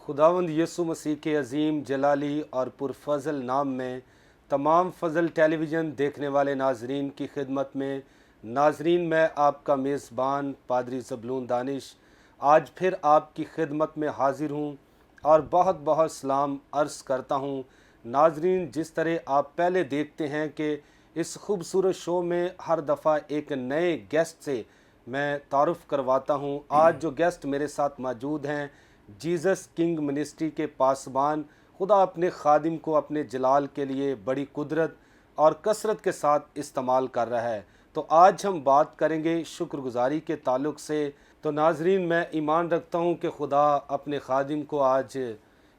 खुदावंद यीशु मसीह के अजीम जलाली और पुरफजल नाम में तमाम फजल टेलीविज़न देखने वाले नाजरीन की खिदमत में नाजरीन, मैं आपका मेज़बान पादरी ज़बलून दानिश आज फिर आपकी खिदमत में हाजिर हूँ और बहुत बहुत सलाम अर्ज़ करता हूँ। नाजरीन, जिस तरह आप पहले देखते हैं कि इस खूबसूरत शो में हर दफ़ा एक नए गेस्ट से मैं तारुफ़ करवाता हूँ। आज जो गेस्ट मेरे साथ मौजूद हैं, जीसस किंग मिनिस्ट्री के पासबान, खुदा अपने खादिम को अपने जलाल के लिए बड़ी कुदरत और कसरत के साथ इस्तेमाल कर रहा है। तो आज हम बात करेंगे शुक्रगुजारी के ताल्लुक़ से। तो नाजरीन, मैं ईमान रखता हूँ कि खुदा अपने खादिम को आज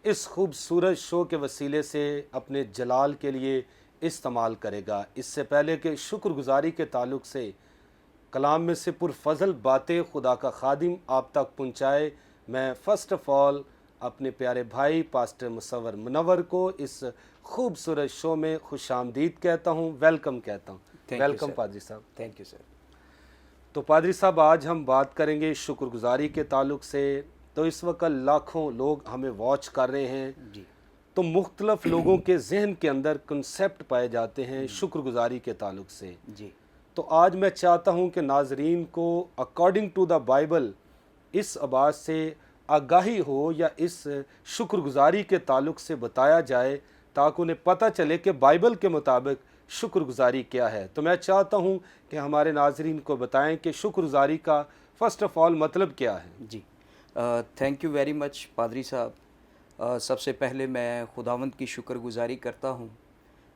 इस खूबसूरत शो के वसीले से अपने जलाल के लिए इस्तेमाल करेगा। इससे पहले कि शुक्रगुजारी के ताल्लुक़ से कलाम में से पुरफजल बातें खुदा का खादिम आप तक पहुँचाए, मैं फ़र्स्ट ऑफ़ ऑल अपने प्यारे भाई पास्टर मुसव्वर मुनव्वर को इस खूबसूरत शो में खुशामदीद कहता हूँ, वेलकम कहता हूँ। वेलकम पादरी साहब। Thank you sir. तो पादरी साहब, आज हम बात करेंगे शुक्रगुजारी के ताल्लुक़ से। तो इस वक्त लाखों लोग हमें वॉच कर रहे हैं जी तो मुख्तलफ़ लोगों के जहन के अंदर कंसेप्ट पाए जाते हैं शुक्रगुजारी के ताल्लुक़ से। जी तो आज मैं चाहता हूं कि नाजरीन को अकॉर्डिंग टू द बाइबल इस आवाज़ से आगाही हो या इस शुक्रगुजारी के ताल्लुक़ से बताया जाए, ताकि उन्हें पता चले कि बाइबल के मुताबिक शुक्रगुजारी क्या है। तो मैं चाहता हूं कि हमारे नाजरीन को बताएं कि शुक्रगुजारी का फ़र्स्ट ऑफ़ ऑल मतलब क्या है। जी थैंक यू वेरी मच पादरी साहब। सबसे पहले मैं खुदावंद की शुक्रगुजारी करता हूँ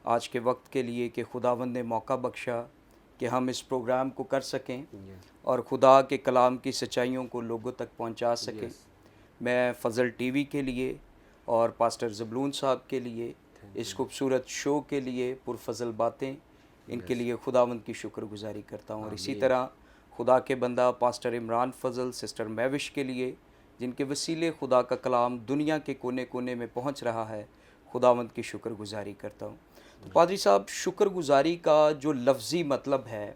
आज के वक्त के लिए कि खुदावंद ने मौका बख्शा कि हम इस प्रोग्राम को कर सकें और खुदा के कलाम की सच्चाइयों को लोगों तक पहुंचा सकें। मैं फ़ज़ल टीवी के लिए और पास्टर ज़बलून साहब के लिए इस खूबसूरत शो के लिए पुरफजल बातें, इनके लिए खुदावंद की शुक्रगुजारी करता हूँ। और इसी तरह खुदा के बंदा पास्टर इमरान फ़ज़ल, सिस्टर मैविश के लिए, जिनके वसीले खुदा का कलाम दुनिया के कोने कोने में पहुँच रहा है, खुदावंद की शुक्रगुजारी करता हूँ। तो पादरी साहब, शुक्रगुजारी का जो लफ्ज़ी मतलब है,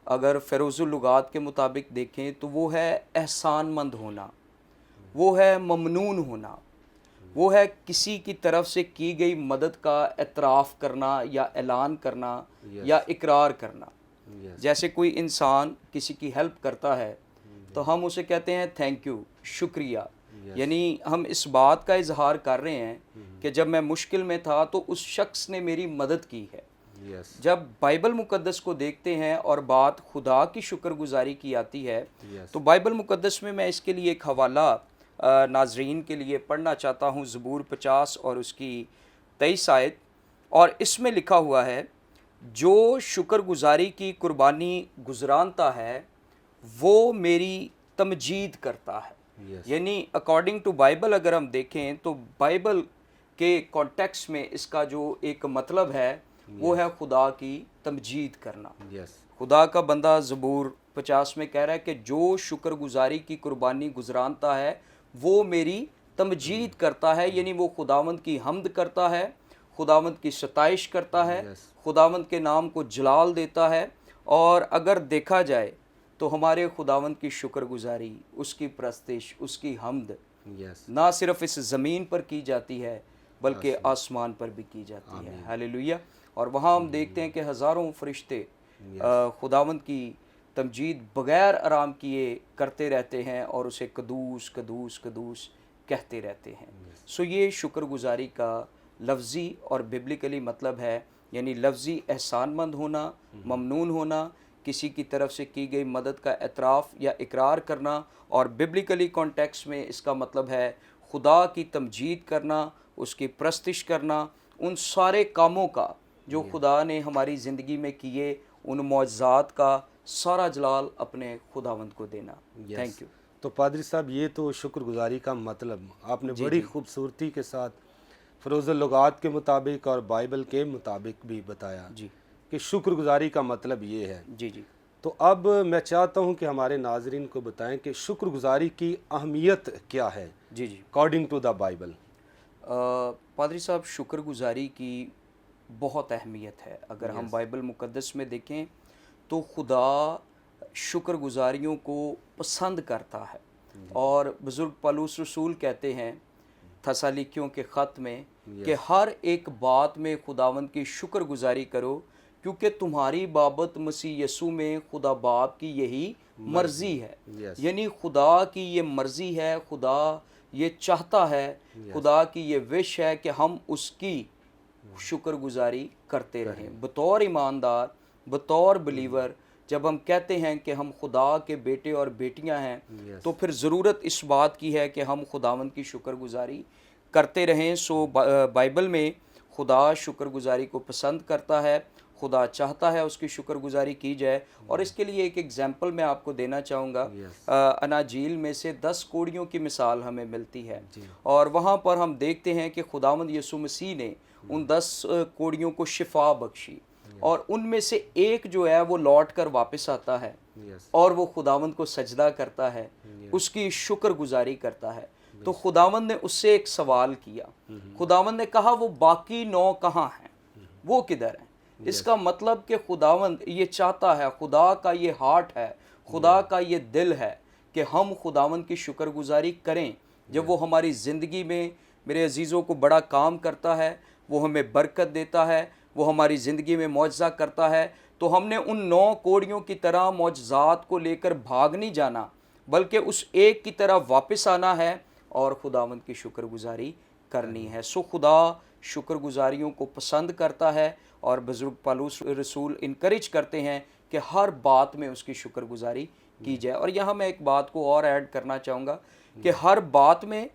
अगर फ़ेरोज़ुल लुगात के मुताबिक देखें तो वो है एहसानमंद होना, वो है ममनून होना, वो है किसी की तरफ से की गई मदद का एतराफ़ करना या ऐलान करना या इकरार करना। जैसे कोई इंसान किसी की हेल्प करता है तो हम उसे कहते हैं थैंक यू, शुक्रिया। यानी हम इस बात का इजहार कर रहे हैं कि जब मैं मुश्किल में था तो उस शख्स ने मेरी मदद की है। जब बाइबल मुकद्दस को देखते हैं और बात खुदा की शुक्रगुजारी की आती है तो बाइबल मुकद्दस में मैं इसके लिए एक हवाला नाजरीन के लिए पढ़ना चाहता हूँ, ज़बूर 50 और उसकी 23 आयत। और इसमें लिखा हुआ है, जो शुक्रगुजारी की कुर्बानी गुजरानता है वो मेरी तमजीद करता है। यानी अकॉर्डिंग टू बाइबल अगर हम देखें तो बाइबल के कॉन्टेक्स्ट में इसका जो एक मतलब है वो है खुदा की तमजीद करना। खुदा का बंदा ज़बूर 50 में कह रहा है कि जो शुक्रगुजारी की कुर्बानी गुजरानता है वो मेरी तमजीद करता है, यानी वो खुदावंद की हम्द करता है, खुदावंद की सताइश करता है, खुदावंद के नाम को जलाल देता है। और अगर देखा जाए तो हमारे खुदावंद की शुक्रगुजारी, उसकी प्रस्तिश, उसकी हम्द ना सिर्फ इस ज़मीन पर की जाती है बल्कि आसमान पर भी की जाती है। हालेलुया। और वहाँ हम देखते हैं कि हज़ारों फरिश्ते खुदावंद की तमजीद बग़ैर आराम किए करते रहते हैं और उसे कदूस कदूस कदूस कहते रहते हैं। सो ये शुक्रगुजारी का लफ्ज़ी और बिब्लिकली मतलब है, यानी लफ्ज़ी एहसानमंद होना, ममनून होना, किसी की तरफ से की गई मदद का एतराफ़ या इकरार करना। और बिब्लिकली कॉन्टेक्स्ट में इसका मतलब है खुदा की तमजीद करना, उसकी प्रस्तिश करना, उन सारे कामों का जो खुदा ने हमारी ज़िंदगी में किए, उन मौजज़ात का सारा जलाल अपने खुदावंद को देना। Thank you. तो पादरी साहब, ये तो शुक्रगुजारी का मतलब आपने बड़ी खूबसूरती के साथ फ़रोज़ुल लुगात के मुताबिक और बाइबल के मुताबिक भी बताया जी कि शुक्रगुजारी का मतलब ये है। जी जी तो अब मैं चाहता हूँ कि हमारे नाजरीन को बताएं कि शुक्रगुजारी की अहमियत क्या है जी जी अकॉर्डिंग टू द बाइबल। पादरी साहब, शुक्रगुजारी की बहुत अहमियत है। अगर हम बाइबल मुकद्दस में देखें तो खुदा शुक्रगुजारियों को पसंद करता है। और बुज़ुर्ग पौलुस रसूल कहते हैं थसालिकियों के ख़त में कि हर एक बात में खुदावंद की शुक्रगुजारी करो, क्योंकि तुम्हारी बाबत मसीह यसू में खुदा बाप की यही मर्ज़ी है। Yes. यानी खुदा की ये मर्ज़ी है, खुदा ये चाहता है, खुदा की ये विश है कि हम उसकी शुक्रगुजारी करते रहें। बतौर ईमानदार, बतौर बिलीवर, जब हम कहते हैं कि हम खुदा के बेटे और बेटियां हैं, तो फिर ज़रूरत इस बात की है कि हम खुदावंद की शुक्रगुजारी करते रहें। सो बाइबल में खुदा शुक्रगुजारी को पसंद करता है, खुदा चाहता है उसकी शुक्रगुजारी की जाए। और इसके लिए एक एग्जांपल मैं आपको देना चाहूँगा। अनाजील में से 10 कोड़ियों की मिसाल हमें मिलती है, और वहाँ पर हम देखते हैं कि खुदावंद यीशु मसीह ने उन 10 कोड़ियों को शिफा बख्शी, और उनमें से एक जो है वो लौट कर वापस आता है और वो खुदावंद को सजदा करता है, उसकी शुक्रगुजारी करता है। तो खुदावंद ने उससे एक सवाल किया, खुदावंद ने कहा वो बाकी 9 कहाँ हैं, वो किधर हैं? इसका मतलब कि खुदावंद ये चाहता है, खुदा का ये हार्ट है, खुदा का ये दिल है कि हम खुदावंद की शुक्रगुजारी करें। जब वो हमारी ज़िंदगी में मेरे अजीज़ों को बड़ा काम करता है, वो हमें बरकत देता है, वो हमारी ज़िंदगी में मौजज़ा करता है, तो हमने उन 9 कोड़ियों की तरह मौजज़ात को लेकर भाग नहीं जाना, बल्कि उस एक की तरह वापस आना है और खुदावंद की शुक्रगुजारी करनी है। सो खुदा शुक्रगुजारियों को पसंद करता है, और बुजुर्ग पौलुस रसूल इनकरेज करते हैं कि हर बात में उसकी शुक्रगुजारी की जाए। और यहाँ मैं एक बात को और ऐड करना चाहूँगा कि हर बात में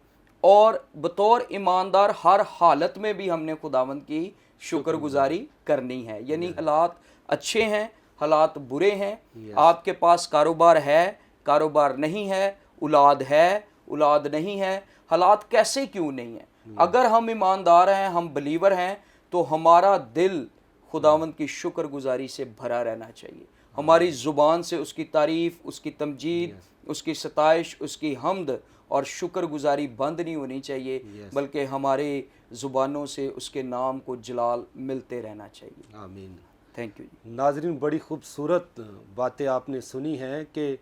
और बतौर ईमानदार हर हालत में भी हमने खुदावंद की शुक्रगुजारी करनी है। यानी हालात अच्छे हैं, हालात बुरे हैं, आपके पास कारोबार है, कारोबार नहीं है, औलाद नहीं है, हालात कैसे क्यों नहीं है, अगर हम ईमानदार हैं, हम बिलीवर हैं, तो हमारा दिल खुदावंद की शुक्रगुजारी से भरा रहना चाहिए। हमारी ज़ुबान से उसकी तारीफ़, उसकी तमजीद, उसकी सताइश, उसकी हमद और शुक्रगुजारी बंद नहीं होनी चाहिए, बल्कि हमारे ज़ुबानों से उसके नाम को जलाल मिलते रहना चाहिए। आमीन। Thank you. नाजरीन, बड़ी खूबसूरत बातें आपने सुनी हैं कि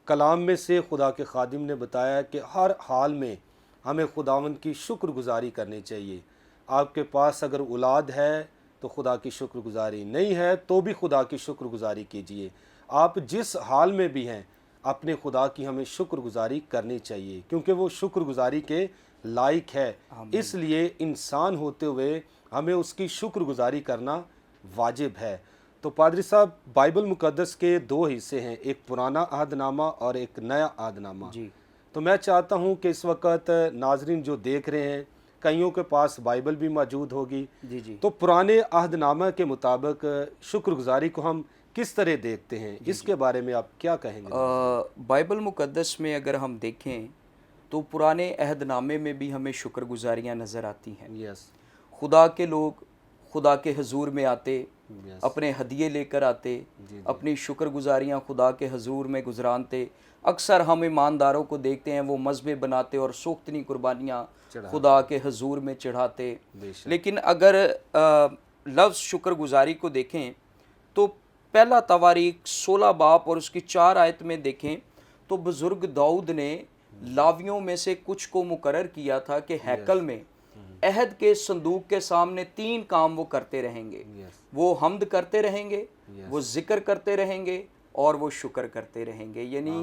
कलाम में से खुदा के खादिम ने बताया कि हर हाल में हमें खुदावंद की शुक्रगुजारी करनी चाहिए। आपके पास अगर औलाद है तो खुदा की शुक्रगुजारी, नहीं है तो भी खुदा की शुक्रगुजारी कीजिए। आप जिस हाल में भी हैं, अपने खुदा की हमें शुक्रगुजारी करनी चाहिए, क्योंकि वो शुक्रगुजारी के लायक है। इसलिए इंसान होते हुए हमें उसकी शुक्रगुजारी करना वाजिब है। तो पादरी साहब, बाइबल मुकद्दस के 2 हिस्से हैं, एक पुराना अहदनामा और एक नया अहदनामा जी। तो मैं चाहता हूं कि इस वक्त नाजरीन जो देख रहे हैं, कईयों के पास बाइबल भी मौजूद होगी जी। तो पुराने अहदनामा के मुताबिक शुक्रगुजारी को हम किस तरह देखते हैं, इसके बारे में आप क्या कहेंगे? बाइबल मुकद्दस में अगर हम देखें तो पुराने अहदनामे में भी हमें शुक्रगुजारियाँ नज़र आती हैं। खुदा के लोग खुदा के हजूर में आते, अपने हदिये लेकर आते, अपनी शुक्रगुजारियाँ खुदा के हजूर में गुजरानते। अक्सर हम ईमानदारों को देखते हैं वो मज़बे बनाते और सोख्तनी कुर्बानियाँ खुदा के हजूर में चढ़ाते। लेकिन अगर लफ्ज़ शुक्रगुजारी को देखें तो पहला तवारीख 16 बाब और उसकी 4 आयत में देखें तो बुज़ुर्ग दाऊद ने लावियों में से कुछ को मुकर्रर किया था कि हैकल में अहद के संदूक के सामने 3 काम वो करते रहेंगे। वो हम्द करते रहेंगे, वो जिक्र करते रहेंगे और वो शुक्र करते रहेंगे। यानी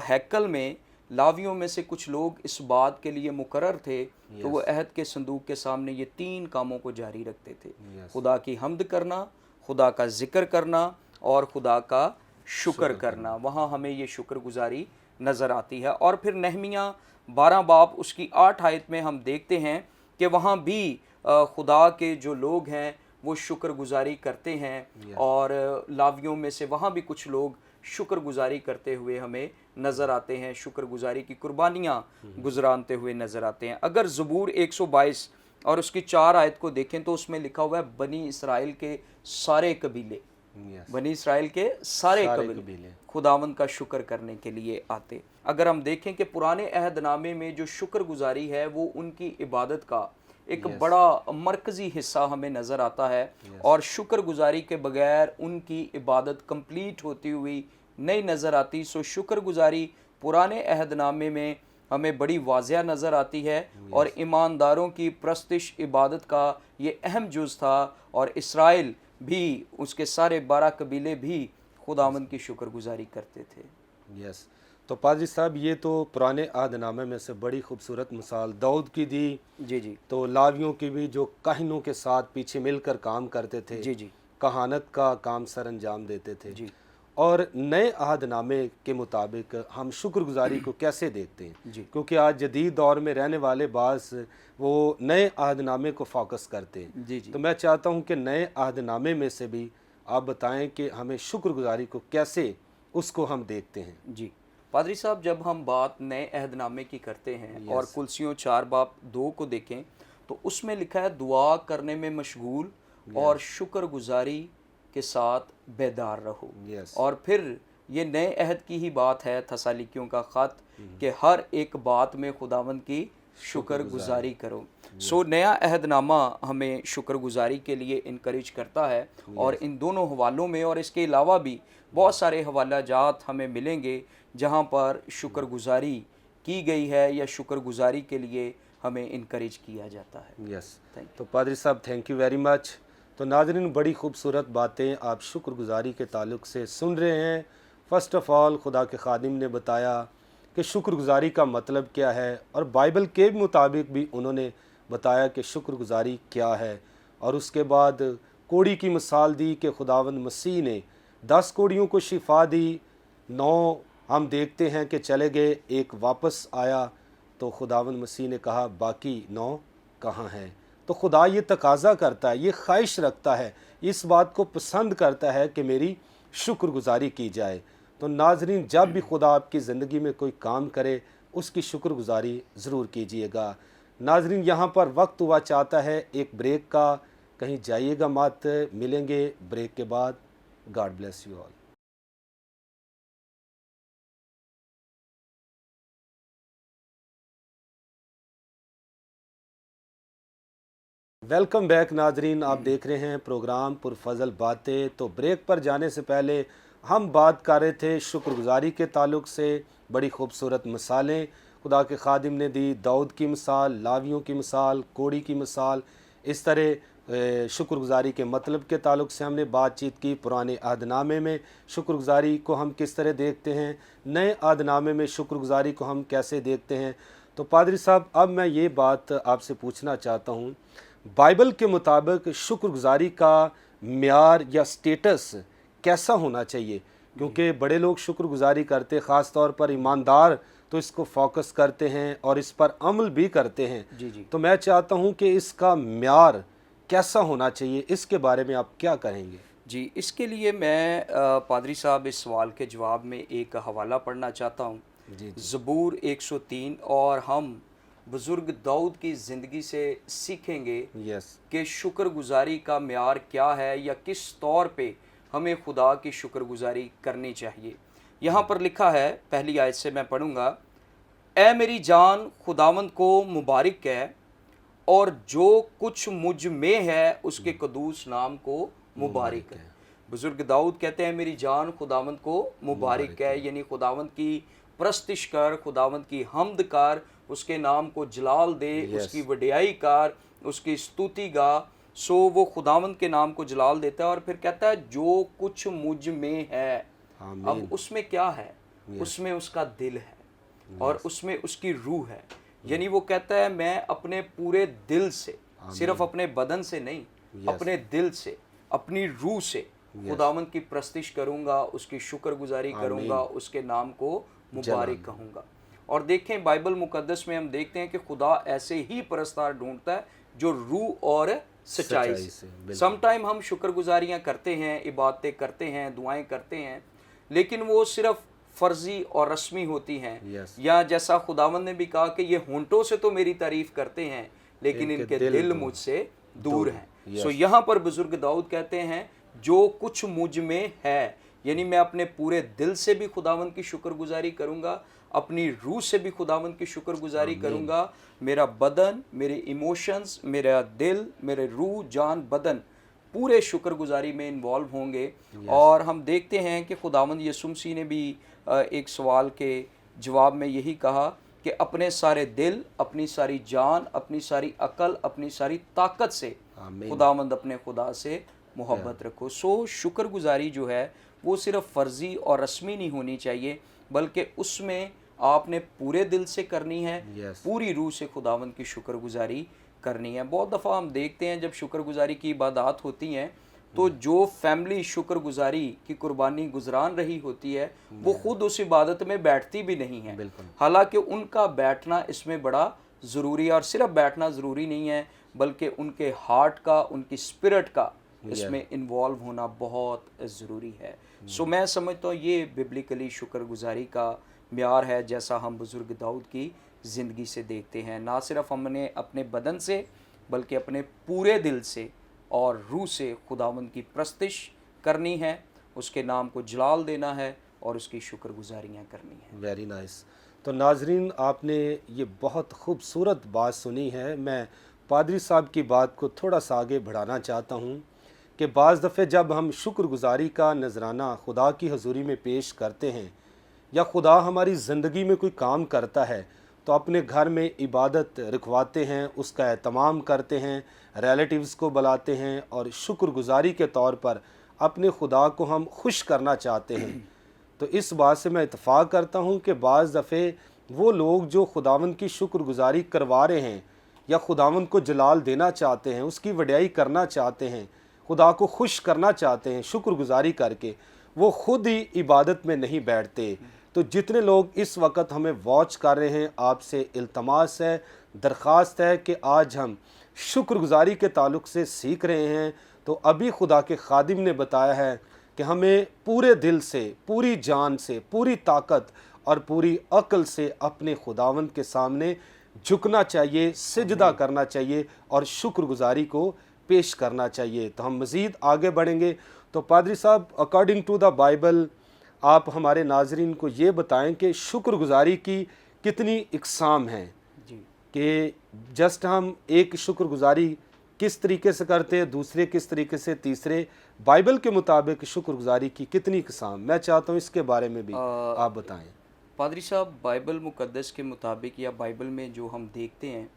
हैकल में लावियों में से कुछ लोग इस बात के लिए मुकर्रर थे तो वो अहद के संदूक के सामने ये 3 कामों को जारी रखते थे। खुदा की हम्द करना, खुदा का जिक्र करना और खुदा का शुक्र करना। वहाँ हमें ये शुक्रगुजारी नज़र आती है। और फिर नहमिया 12 बाब उसकी 8 आयत में हम देखते हैं कि वहाँ भी खुदा के जो लोग हैं वो शुक्रगुजारी करते हैं, और लावियों में से वहाँ भी कुछ लोग शुक्रगुजारी करते हुए हमें नज़र आते हैं, शुक्रगुजारी की कुर्बानियाँ गुजरानते हुए नज़र आते हैं। अगर ज़बूर 122 और उसकी 4 आयत को देखें तो उसमें लिखा हुआ है बनी इसराइल के सारे कबीले, बनी इसराइल के सारे कबीले खुदावंद का शुक्र करने के लिए आते। अगर हम देखें कि पुराने अहदनामे में जो शुक्रगुजारी है वो उनकी इबादत का एक बड़ा मरकज़ी हिस्सा हमें नज़र आता है, और शुक्रगुजारी के बगैर उनकी इबादत कंप्लीट होती हुई नहीं नज़र आती। सो शुक्रगुजारी पुराने अहदनामे में हमें बड़ी वाज़िया नज़र आती है और ईमानदारों की प्रस्तिश इबादत का ये अहम जुज़ था और इसराइल भी, उसके सारे 12 कबीले भी खुदावंद की शुक्रगुजारी करते थे। यस। तो पादरी साहब, ये तो पुराने अहदनामे में से बड़ी खूबसूरत मिसाल दाऊद की दी। जी जी तो लावियों की भी, जो काहिनों के साथ पीछे मिलकर काम करते थे, जी जी कहानत का काम सर अंजाम देते थे। जी और नए अहदनामे के मुताबिक हम शुक्रगुजारी को कैसे देखते हैं? जी क्योंकि आज जदीद दौर में रहने वाले बास वो नए अहदनामे को फोकस करते हैं। जी जी तो मैं चाहता हूं कि नए अहदनामे में से भी आप बताएं कि हमें शुक्रगुजारी को कैसे, उसको हम देखते हैं। जी पादरी साहब, जब हम बात नए अहदनामे की करते हैं और यस। कुलसियों 4 बाब 2 को देखें तो उसमें लिखा है दुआ करने में मशगूल और शुक्रगुजारी के साथ बेदार रहो। यस। और फिर ये नए अहद की ही बात है, थसालिकियों का ख़त, कि हर एक बात में खुदावंद की शुक्रगुजारी करो। सो नया अहदनामा हमें शुक्रगुजारी के लिए इनकरेज करता है और इन दोनों हवालों में और इसके अलावा भी बहुत सारे हवाला जात हमें मिलेंगे जहाँ पर शुक्रगुजारी की गई है या शुक्रगुजारी के लिए हमें इनकरेज किया जाता है। यस। थैंक तो पादरी साहब, थैंक यू वेरी मच। तो नाज़रीन, बड़ी खूबसूरत बातें आप शुक्रगुजारी के ताल्लुक से सुन रहे हैं। फ़र्स्ट ऑफ़ ऑल, खुदा के खादिम ने बताया कि शुक्रगुजारी का मतलब क्या है, और बाइबल के मुताबिक भी उन्होंने बताया कि शुक्रगुजारी क्या है। और उसके बाद कोड़ी की मिसाल दी कि खुदावंद मसीह ने 10 कोड़ियों को शिफा दी, 9 हम देखते हैं कि चले गए, एक वापस आया। तो खुदावंद मसीह ने कहा बाकी 9 कहाँ हैं? तो खुदा ये तकाज़ा करता है, ये ख्वाहिश रखता है, इस बात को पसंद करता है कि मेरी शुक्रगुजारी की जाए। तो नाजरीन, जब भी खुदा आपकी ज़िंदगी में कोई काम करे, उसकी शुक्रगुजारी ज़रूर कीजिएगा। नाजरीन, यहाँ पर वक्त हुआ चाहता है एक ब्रेक का, कहीं जाइएगा मत। मिलेंगे ब्रेक के बाद। God bless you all. Welcome back नाजरीन, आप देख रहे हैं प्रोग्राम पुरफजल बातें। तो ब्रेक पर जाने से पहले हम बात कर रहे थे शुक्रगुजारी के ताल्लुक से। बड़ी खूबसूरत मिसालें खुदा के खादिम ने दी, दाऊद की मिसाल, लावियों की मिसाल, कोड़ी की मिसाल। इस तरह शुक्रगुजारी के मतलब के ताल्लुक से हमने बातचीत की। पुराने अहदनामे में शुक्रगुजारी को हम किस तरह देखते हैं, नए अहदनामे में शुक्रगुजारी को हम कैसे देखते हैं। तो पादरी साहब, अब मैं ये बात आपसे पूछना चाहता हूँ, बाइबल के मुताबिक शुक्रगुजारी का म्यार या स्टेटस कैसा होना चाहिए? क्योंकि बड़े लोग शुक्रगुजारी करते, ख़ास तौर पर ईमानदार तो इसको फोकस करते हैं और इस पर अमल भी करते हैं। जी जी तो मैं चाहता हूं कि इसका म्यार कैसा होना चाहिए, इसके बारे में आप क्या कहेंगे? जी, इसके लिए मैं पादरी साहब इस सवाल के जवाब में एक हवाला पढ़ना चाहता हूँ। जी जी। ज़बूर 103, और हम बुज़ुर्ग दाऊद की ज़िंदगी से सीखेंगे यस। कि शुक्रगुजारी का म्यार क्या है या किस तौर पे हमें खुदा की शुक्रगुजारी करनी चाहिए। यहाँ पर लिखा है, पहली आयत से मैं पढ़ूँगा, ए मेरी जान खुदावंद को मुबारक कह, और जो कुछ मुझ में है उसके कदूस नाम को मुबारक है। बुजुर्ग दाऊद कहते हैं मेरी जान खुदावंद को मुबारक है, यानी खुदावंद की प्रस्तिश कर, खुदावंद की हम्द कर, उसके नाम को जलाल दे, उसकी वडियाई कर, उसकी स्तुति गा। सो वो खुदावंद के नाम को जलाल देता है और फिर कहता है जो कुछ मुझ में है। अब उसमें क्या है? उसमें उसका दिल है और उसमें उसकी रूह है। यानी वो कहता है मैं अपने पूरे दिल से, सिर्फ अपने बदन से नहीं, अपने दिल से, अपनी रूह से खुदावंद की प्रस्तिश करूंगा, उसकी शुक्रगुजारी करूंगा, उसके नाम को मुबारक कहूंगा। और देखें बाइबल मुकद्दस में हम देखते हैं कि खुदा ऐसे ही परस्तार ढूंढता है जो रूह और सच्चाई से। समटाइम हम शुक्रगुजारियां करते हैं, इबादतें करते हैं, दुआएं करते हैं, लेकिन वो सिर्फ फर्जी और रस्मी होती हैं। या जैसा खुदावंद ने भी कहा कि ये होंठों से तो मेरी तारीफ करते हैं लेकिन इनके दिल मुझसे दूर हैं। सो यहाँ पर बुजुर्ग दाऊद कहते हैं जो कुछ मुझ में है, यानी मैं अपने पूरे दिल से भी खुदावंद की शुक्रगुजारी करूंगा, अपनी रूह से भी खुदावंद की शुक्रगुजारी करूंगा। मेरा बदन, मेरे इमोशंस, मेरा दिल, मेरे रूह, जान, बदन पूरे शुक्रगुजारी में इन्वॉल्व होंगे। और हम देखते हैं कि खुदावंद यीशु मसीह ने भी एक सवाल के जवाब में यही कहा कि अपने सारे दिल, अपनी सारी जान, अपनी सारी अकल, अपनी सारी ताकत से आमीन। खुदावंद अपने खुदा से मोहब्बत रखो। सो शुक्रगुजारी जो है वो सिर्फ फ़र्ज़ी और रस्मी नहीं होनी चाहिए, बल्कि उसमें आपने पूरे दिल से करनी है, Yes. पूरी रूह से खुदावंद की शुक्रगुजारी करनी है। बहुत दफ़ा हम देखते हैं जब शुक्रगुजारी की इबादत होती हैं तो जो फैमिली शुक्रगुजारी की कुर्बानी गुजरान रही होती है वो खुद उस इबादत में बैठती भी नहीं है। बिल्कुल। हालांकि उनका बैठना इसमें बड़ा ज़रूरी है, और सिर्फ बैठना ज़रूरी नहीं है बल्कि उनके हार्ट का, उनकी स्पिरिट का इसमें इन्वॉल्व होना बहुत ज़रूरी है। सो मैं समझता हूँ ये बिब्लिकली शुक्रगुजारी का म्यार है, जैसा हम बुज़ुर्ग दाऊद की ज़िंदगी से देखते हैं। ना सिर्फ हमने अपने बदन से बल्कि अपने पूरे दिल से और रूह से खुदावंद की प्रस्तिश करनी है, उसके नाम को जलाल देना है और उसकी शुक्रगुजारियाँ करनी है। Very nice. तो नाजरीन, आपने ये बहुत खूबसूरत बात सुनी है। मैं पादरी साहब की बात को थोड़ा सा आगे बढ़ाना चाहता हूँ कि बाज़ दफ़े जब हम शुक्रगुजारी का नजराना खुदा की हजूरी में पेश करते हैं या खुदा हमारी ज़िंदगी में कोई काम करता है तो अपने घर में इबादत रखवाते हैं, उसका एहतमाम करते हैं, रिलेटिव्स को बुलाते हैं और शुक्रगुजारी के तौर पर अपने खुदा को हम खुश करना चाहते हैं। तो इस बात से मैं इत्फ़ाक़ करता हूँ कि बाज़ दफ़े वो लोग जो खुदावंद की शुक्रगुजारी करवा रहे हैं या खुदावंद को जलाल देना चाहते हैं, उसकी वड्याई करना चाहते हैं, खुदा को खुश करना चाहते हैं शुक्रगुजारी करके, वो खुद ही इबादत में नहीं बैठते। तो जितने लोग इस वक्त हमें वॉच कर रहे हैं, आपसे इल्तमास है, दरख्वास्त है कि आज हम शुक्रगुजारी के ताल्लुक़ से सीख रहे हैं। तो अभी खुदा के खादिम ने बताया है कि हमें पूरे दिल से, पूरी जान से, पूरी ताकत और पूरी अक्ल से अपने खुदावंद के सामने झुकना चाहिए, सिजदा करना चाहिए और शुक्रगुजारी को पेश करना चाहिए। तो हम मज़ीद आगे बढ़ेंगे। तो पादरी साहब, अकॉर्डिंग टू द बाइबल आप हमारे नाजरीन को ये बताएं कि शुक्रगुजारी की कितनी इकसाम हैं जी। कि जस्ट हम एक शुक्रगुजारी किस तरीके से करते हैं, दूसरे किस तरीके से, तीसरे बाइबल के मुताबिक शुक्रगुजारी की कितनी इकसाम, मैं चाहता हूँ इसके बारे में भी आप बताएं। पादरी साहब, बाइबल मुकद्दस के मुताबिक या बाइबल में जो हम देखते हैं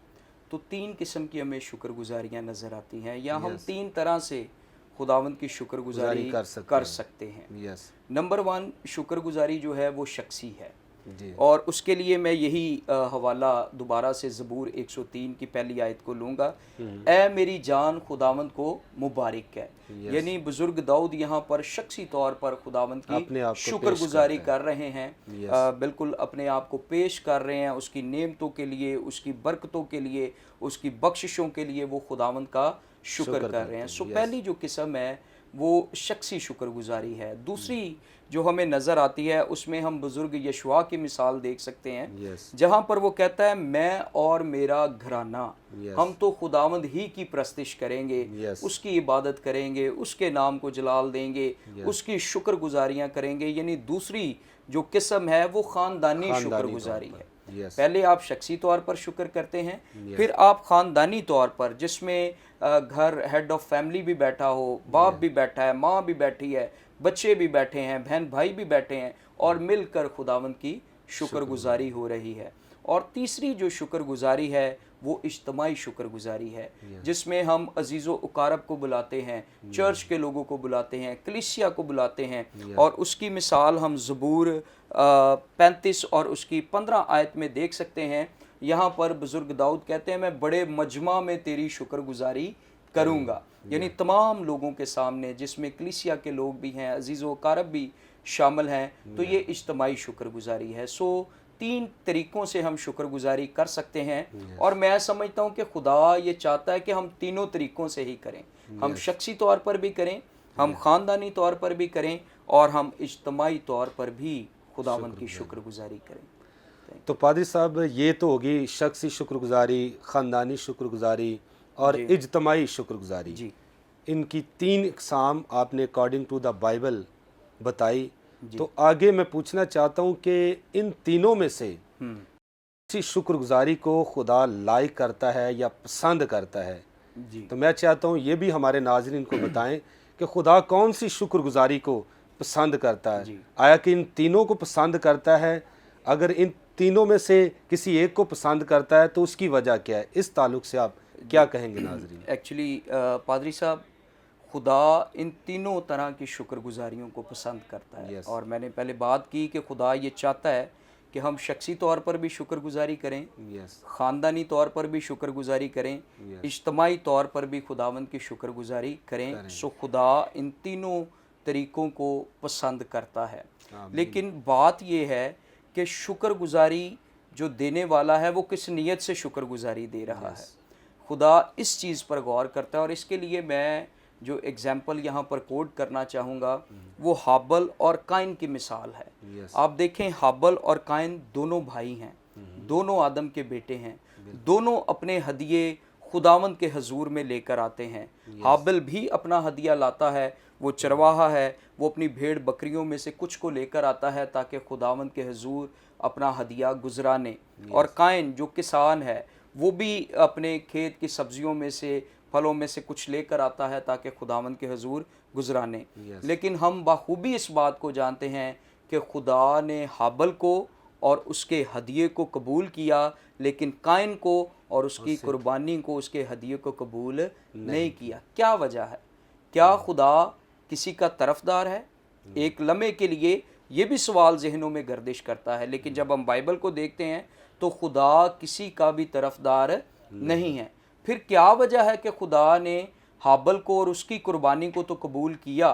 तो 3 किस्म की हमें शुक्रगुजारियाँ नज़र आती हैं, या हम 3 तरह से खुदावंद की शुक्रगुजारी कर सकते हैं। यस। नंबर 1 शुक्रगुजारी जो है वो शख्सी है जी। और उसके लिए मैं यही हवाला दोबारा से ज़बूर 103 की पहली आयत को लूँगा, ए मेरी जान खुदावंद को मुबारक है। यानी बुज़ुर्ग दाऊद यहाँ पर शख्सी तौर पर खुदावंद की शुक्रगुजारी कर रहे हैं, बिल्कुल अपने आप को पेश कर रहे हैं उसकी नेमतों के लिए, उसकी बरकतों के लिए, उसकी बख्शिशों के लिए वो खुदावंद का शुक्र कर रहे हैं। सो पहली जो किस्म है वो शख्सी शुक्रगुजारी है। दूसरी जो हमें नज़र आती है उसमें हम बुज़ुर्ग यशुआ की मिसाल देख सकते हैं, जहाँ पर वो कहता है मैं और मेरा घराना हम तो खुदावंद ही की प्रस्तिश करेंगे, उसकी इबादत करेंगे, उसके नाम को जलाल देंगे, उसकी शुक्रगुजारियाँ करेंगे। यानी दूसरी जो किस्म है वो ख़ानदानी शुक्रगुजारी है। पहले आप शख्सी तौर पर शुक्र करते हैं, फिर आप ख़ानदानी तौर पर, जिसमें घर हेड ऑफ फैमिली भी बैठा हो, बाप भी बैठा है, माँ भी बैठी है, बच्चे भी बैठे हैं, बहन भाई भी बैठे हैं और मिलकर खुदावंद की शुक्रगुजारी हो रही है। और तीसरी जो शुक्रगुजारी है वो इज्तमाई शुक्रगुजारी है, जिसमें हम अजीज़ो उकारब को बुलाते हैं, चर्च के लोगों को बुलाते हैं, कलीसिया को बुलाते हैं। और उसकी मिसाल हम ज़बूर 35 और उसकी 15 आयत में देख सकते हैं। यहाँ पर बुज़ुर्ग दाऊद कहते हैं मैं बड़े मजमा में तेरी शुक्रगुजारी करूँगा, यानी तमाम लोगों के सामने, जिसमें कलीसिया के लोग भी हैं, अजीज़ो उकारब भी शामिल हैं। तो ये इज्तमाई शुक्रगुजारी है। सो 3 तरीक़ों से हम शुक्रगुजारी कर सकते हैं और मैं समझता हूँ कि खुदा ये चाहता है कि हम तीनों तरीक़ों से ही करें। हम शख्सी तौर पर भी करें, हम ख़ानदानी तौर पर भी करें और हम इज्तमाई तौर पर भी खुदावंद की शुक्रगुजारी करें। तो पादरी साहब, ये तो होगी शख्सी शुक्रगुजारी, ख़ानदानी शुक्रगुजारी और इज्तमाई शुक्रगुजारी। जी। इनकी 3 इक़साम आपने अकॉर्डिंग टू द बाइबल बताई। तो आगे मैं पूछना चाहता हूँ कि इन तीनों में से किसी शुक्रगुजारी को खुदा लाइक करता है या पसंद करता है? जी। तो मैं चाहता हूँ ये भी हमारे नाज़रीन को बताएं कि खुदा कौन सी शुक्रगुजारी को पसंद करता है। आया कि इन तीनों को पसंद करता है? अगर इन तीनों में से किसी एक को पसंद करता है तो उसकी वजह क्या है, इस ताल्लुक से आप क्या कहेंगे नाज़रीन? एक्चुअली पादरी साहब, खुदा इन तीनों तरह की शुक्रगुजारियों को पसंद करता है। यस। और मैंने पहले बात की कि खुदा ये चाहता है कि हम शख्सी तौर पर भी शुक्रगुजारी करें, यस। ख़ानदानी तौर पर भी शुक्रगुजारी करें, यस। इज्तमाही तौर पर भी खुदावंद की शुक्रगुजारी करें। सो खुदा इन तीनों तरीक़ों को पसंद करता है। लेकिन बात ये है कि शुक्रगुजारी जो देने वाला है वो किस नीयत से शुक्रगुजारी दे रहा है। खुदा इस चीज़ पर गौर करता है, और इसके लिए मैं जो एग्ज़ाम्पल यहाँ पर कोट करना चाहूँगा वो हाबल और काइन की मिसाल है। आप देखें, हाबल और काइन दोनों भाई हैं, दोनों आदम के बेटे हैं, दोनों अपने हदिये खुदावंद के हजूर में लेकर आते हैं। हाबल भी अपना हदिया लाता है, वो चरवाहा है, वो अपनी भेड़ बकरियों में से कुछ को लेकर आता है ताकि खुदावंद के हजूर अपना हदिया गुजराने। और काइन जो किसान है वो भी अपने खेत की सब्जियों में से, फलों में से कुछ लेकर आता है ताकि खुदावंद के हजूर गुजराने। लेकिन हम बाखूबी इस बात को जानते हैं कि खुदा ने हाबल को और उसके हदिये को कबूल किया, लेकिन काइन को और उसकी कुर्बानी को, उसके हदिये को कबूल नहीं किया। क्या वजह है? क्या खुदा किसी का तरफदार है? एक लम्हे के लिए ये भी सवाल जहनों में गर्दिश करता है, लेकिन जब हम बाइबल को देखते हैं तो खुदा किसी का भी तरफदार नहीं है। फिर क्या वजह है कि खुदा ने हाबल को और उसकी कुर्बानी को तो कबूल किया,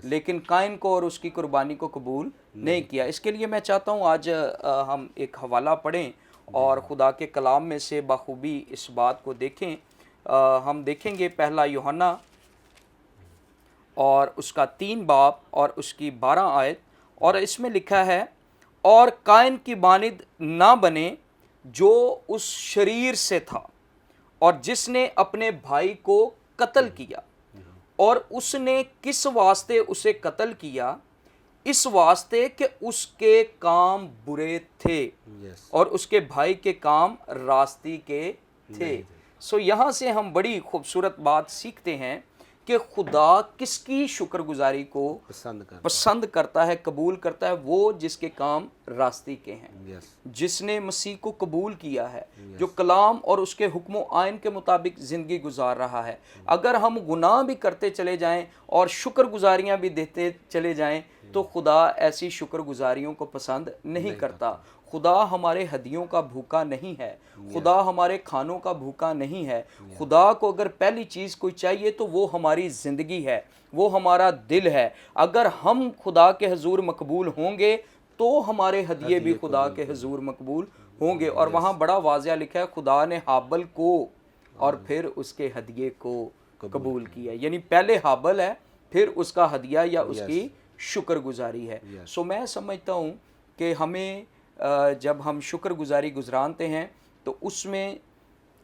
लेकिन काइन को और उसकी कुर्बानी को कबूल नहीं किया? इसके लिए मैं चाहता हूँ आज हम एक हवाला पढ़ें और खुदा के कलाम में से बखूबी इस बात को देखें। हम देखेंगे पहला यूहन्ना और उसका 3 बाब और उसकी 12 आयत, और इसमें लिखा है, और काइन की मानिद ना बने जो उस शरीर से था और जिसने अपने भाई को कत्ल किया। और उसने किस वास्ते उसे कत्ल किया? इस वास्ते कि उसके काम बुरे थे और उसके भाई के काम रास्ती के थे। सो यहाँ से हम बड़ी खूबसूरत बात सीखते हैं कि खुदा किसकी शुक्रगुजारी को पसंद करता है, कबूल करता है? वो जिसके काम रास्ती के हैं, जिसने मसीह को कबूल किया है, जो कलाम और उसके हुक्म आइन के मुताबिक ज़िंदगी गुजार रहा है। अगर हम गुनाह भी करते चले जाएं और शुक्रगुजारियां भी देते चले जाएं तो खुदा ऐसी शुक्रगुजारियों को पसंद नहीं करता। खुदा हमारे हदियों का भूखा नहीं है, खुदा हमारे खानों का भूखा नहीं है। खुदा को अगर पहली चीज़ कोई चाहिए तो वो हमारी ज़िंदगी है, वो हमारा दिल है। अगर हम खुदा के हजूर मकबूल होंगे तो हमारे हदिये भी खुदा के हजूर मकबूल होंगे। और वहाँ बड़ा वाज़िया लिखा है, खुदा ने हाबल को और फिर उसके हदिये को कबूल किया। यानी पहले हाबल है, फिर उसका हदिया या उसकी शुक्रगुजारी है। सो मैं समझता हूँ कि हमें जब हम शुक्रगुजारी गुजरानते हैं तो उसमें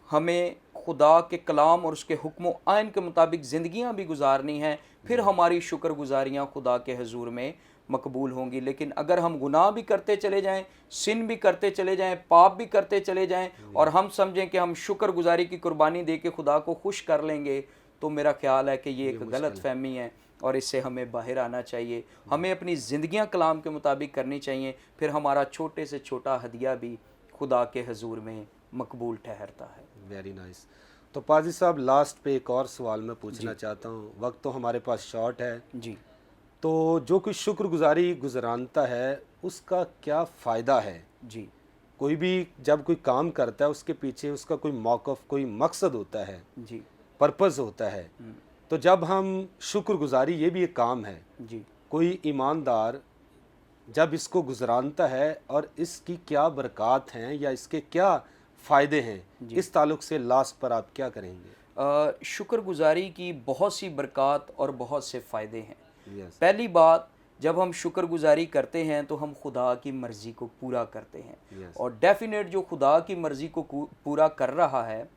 हमें खुदा के कलाम और उसके हुक्म आइन के मुताबिक ज़िंदगियाँ भी गुजारनी हैं, फिर हमारी शुक्रगुजारियाँ खुदा के हजूर में मकबूल होंगी। लेकिन अगर हम गुनाह भी करते चले जाएं, सिन भी करते चले जाएं, पाप भी करते चले जाएं और हम समझें कि हम शुक्रगुजारी की कुर्बानी दे के खुदा को खुश कर लेंगे, तो मेरा ख्याल है कि ये एक गलत फहमी है और इससे हमें बाहर आना चाहिए। हमें अपनी ज़िंदगियाँ कलाम के मुताबिक करनी चाहिए, फिर हमारा छोटे से छोटा हदिया भी खुदा के हजूर में मकबूल ठहरता है। Very nice. तो पाजी साहब, लास्ट पे एक और सवाल मैं पूछना चाहता हूँ, वक्त तो हमारे पास शॉर्ट है जी। तो जो कोई शुक्रगुजारी गुजरानता है उसका क्या फ़ायदा है? जी, कोई भी जब कोई काम करता है उसके पीछे उसका कोई मौक़िफ़, कोई मकसद होता है, जी, पर्पज़ होता है। तो जब हम शुक्रगुजारी, ये भी एक काम है जी, कोई ईमानदार जब इसको गुजरानता है और इसकी क्या बरक़ात हैं या इसके क्या फ़ायदे हैं, इस ताल्लुक़ से लास्ट पर आप क्या करेंगे? शुक्रगुजारी की बहुत सी बरक़ात और बहुत से फ़ायदे हैं। पहली पहली बात, जब हम शुक्रगुजारी करते हैं तो हम खुदा की मर्ज़ी को पूरा करते हैं और डेफिनेट जो खुदा की मर्ज़ी को पूरा कर रहा है,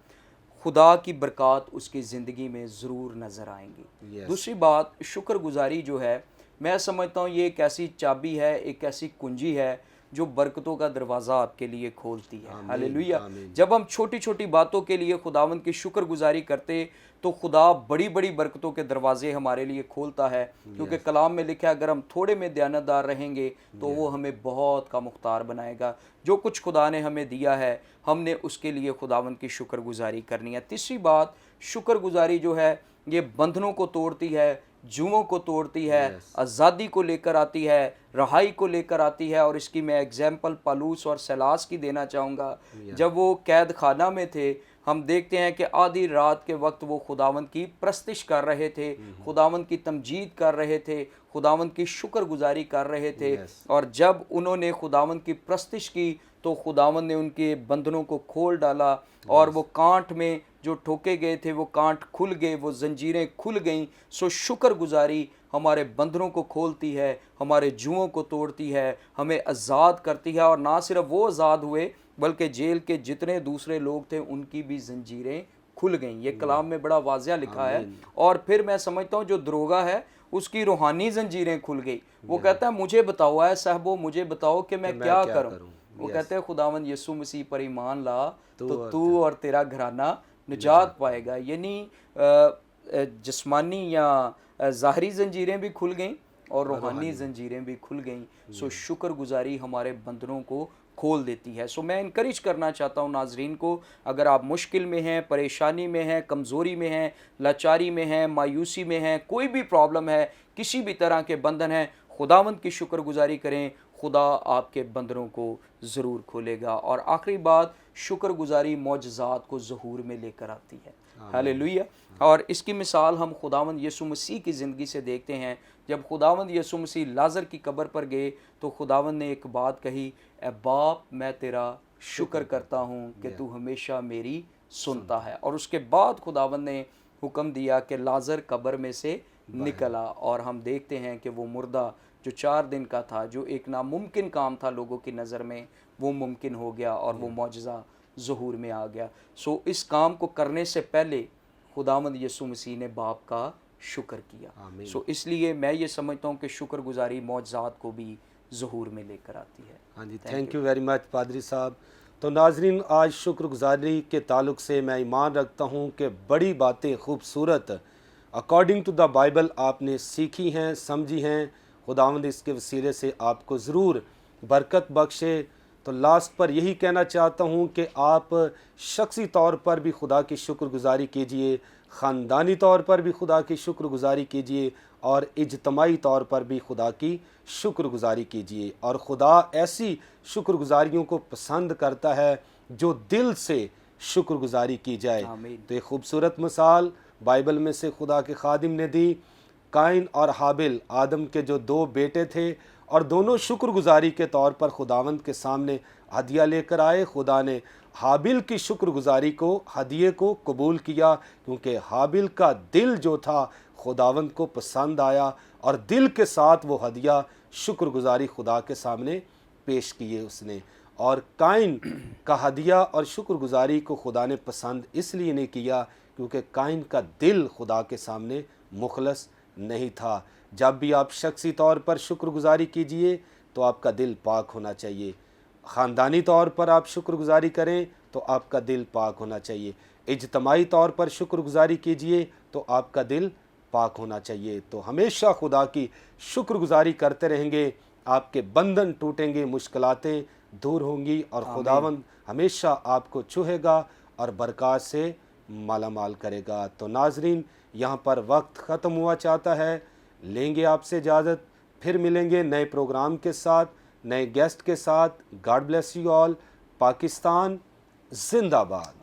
खुदा की बरक़ात उसकी ज़िंदगी में ज़रूर नज़र आएंगी। दूसरी बात, शुक्रगुजारी जो है, मैं समझता हूँ ये एक ऐसी चाबी है, एक ऐसी कुंजी है जो बरकतों का दरवाज़ा आपके लिए खोलती है। आमीन, हालेलुया। आमीन। जब हम छोटी छोटी बातों के लिए खुदावंद की शुक्रगुजारी करते तो खुदा बड़ी बड़ी बरकतों के दरवाजे हमारे लिए खोलता है, क्योंकि कलाम में लिखा है अगर हम थोड़े में दयानतदार रहेंगे तो वो हमें बहुत का मुख्तार बनाएगा। जो कुछ खुदा ने हमें दिया है हमने उसके लिए खुदावंद की शुक्रगुजारी करनी है। तीसरी बात, शुक्रगुजारी जो है ये बंधनों को तोड़ती है, जुओं को तोड़ती है, Yes. आज़ादी को लेकर आती है, रहाई को लेकर आती है। और इसकी मैं एग्जाम्पल पालूस और सैलास की देना चाहूँगा। जब वो कैद खाना में थे, हम देखते हैं कि आधी रात के वक्त वो खुदावंद की प्रस्तिश कर रहे थे, खुदावंद की तमजीद कर रहे थे, खुदावंद की शुक्रगुजारी कर रहे थे। Yes. और जब उन्होंने खुदावंद की प्रस्तिश की तो खुदावंद ने उनके बंधनों को खोल डाला और वो कांट में जो ठोके गए थे वो कांट खुल गए, वो जंजीरें खुल गईं। सो शुक्रगुजारी हमारे बंधनों को खोलती है, हमारे जुओं को तोड़ती है, हमें आज़ाद करती है। और ना सिर्फ वो आज़ाद हुए बल्कि जेल के जितने दूसरे लोग थे उनकी भी जंजीरें खुल गईं। ये कलाम में बड़ा वाज़िया लिखा है। और फिर मैं समझता हूँ जो दरोगा है उसकी रूहानी जंजीरें खुल गई। वो कहता है मुझे बताओ है साहबो, मुझे बताओ कि मैं क्या करूँ। वो कहते हैं खुदावंद यीशु मसीह पर ईमान ला तो तू और तेरा घराना निजात पाएगा। यानी जिस्मानी या ज़ाहरी जंजीरें भी खुल गईं और रूहानी जंजीरें भी खुल गईं। सो शुक्रगुजारी हमारे बंधनों को खोल देती है। सो मैं इनकरेज करना चाहता हूँ नाजरीन को, अगर आप मुश्किल में हैं, परेशानी में हैं, कमज़ोरी में हैं, लाचारी में हैं, मायूसी में हैं, कोई भी प्रॉब्लम है, किसी भी तरह के बंधन हैं, खुदावंद की शुक्रगुजारी करें, खुदा आपके बंधनों को ज़रूर खोलेगा। और आखिरी बात, शुक्रगुजारी मौजज़ात को ज़हूर में लेकर आती है। हालेलुया। और इसकी मिसाल हम खुदावंद यीशु मसीह की ज़िंदगी से देखते हैं। जब खुदावंद यीशु मसीह लाजर की कब्र पर गए तो खुदावंद ने एक बात कही, ए बाप मैं तेरा शुक्र करता हूँ कि तू हमेशा मेरी सुनता है। और उसके बाद खुदावंद ने हुक्म दिया कि लाजर कब्र में से निकला। और हम देखते हैं कि वो मुर्दा जो 4 दिन का था, जो एक नामुमकिन काम था लोगों की नज़र में, वो मुमकिन हो गया और वो मौजज़ा ज़हूर में आ गया। सो इस काम को करने से पहले खुदावंद यीशु मसीह ने बाप का शुक्र किया। सो इसलिए मैं ये समझता हूँ कि शुक्रगुजारी मौजज़ात को भी ज़हूर में लेकर आती है। हाँ जी, थैंक यू वेरी मच पादरी साहब। तो नाजरीन, आज शुक्रगुजारी के ताल्लुक़ से मैं ईमान रखता हूँ कि बड़ी बातें खूबसूरत अकॉर्डिंग टू द बाइबल आपने सीखी हैं, समझी हैं। खुदावंद इसके वसीले से आपको ज़रूर बरकत बख्शे। तो लास्ट पर यही कहना चाहता हूँ कि आप शख्सी तौर पर भी खुदा की शुक्रगुजारी कीजिए, ख़ानदानी तौर पर भी खुदा की शुक्रगुजारी कीजिए और इज्तमाही तौर पर भी खुदा की शुक्रगुजारी कीजिए। और खुदा ऐसी शुक्रगुजारियों को पसंद करता है जो दिल से शुक्रगुजारी की जाए। तो एक ख़ूबसूरत मिसाल बाइबल में से खुदा के खादिम ने दी। काइन और हाबिल आदम के जो 2 बेटे थे और दोनों शुक्रगुजारी के तौर पर खुदावंद के सामने हदिया लेकर आए। खुदा ने हाबिल की शुक्रगुजारी को, हदिये को कबूल किया, क्योंकि हाबिल का दिल जो था खुदावंद को पसंद आया और दिल के साथ वो हदिया शुक्रगुजारी खुदा के सामने पेश किए उसने। और काइन का हदिया और शुक्रगुजारी को खुदा ने पसंद इसलिए नहीं किया क्योंकि काइन का दिल खुदा के सामने मुखलस नहीं था। जब भी आप शख्सी तौर पर शुक्रगुजारी कीजिए तो आपका दिल पाक होना चाहिए। ख़ानदानी तौर पर आप शुक्रगुजारी करें तो आपका दिल पाक होना चाहिए। इज्तमाही तौर पर शुक्रगुजारी कीजिए तो आपका दिल पाक होना चाहिए। तो हमेशा खुदा की शुक्रगुजारी करते रहेंगे, आपके बंधन टूटेंगे, मुश्किलातें दूर होंगी और खुदावंद हमेशा आपको छुएगा और बरकत से मालामाल करेगा। तो नाजरीन, यहाँ पर वक्त ख़त्म हुआ चाहता है, लेंगे आपसे इजाज़त, फिर मिलेंगे नए प्रोग्राम के साथ, नए गेस्ट के साथ। God bless you all. Pakistan जिंदाबाद।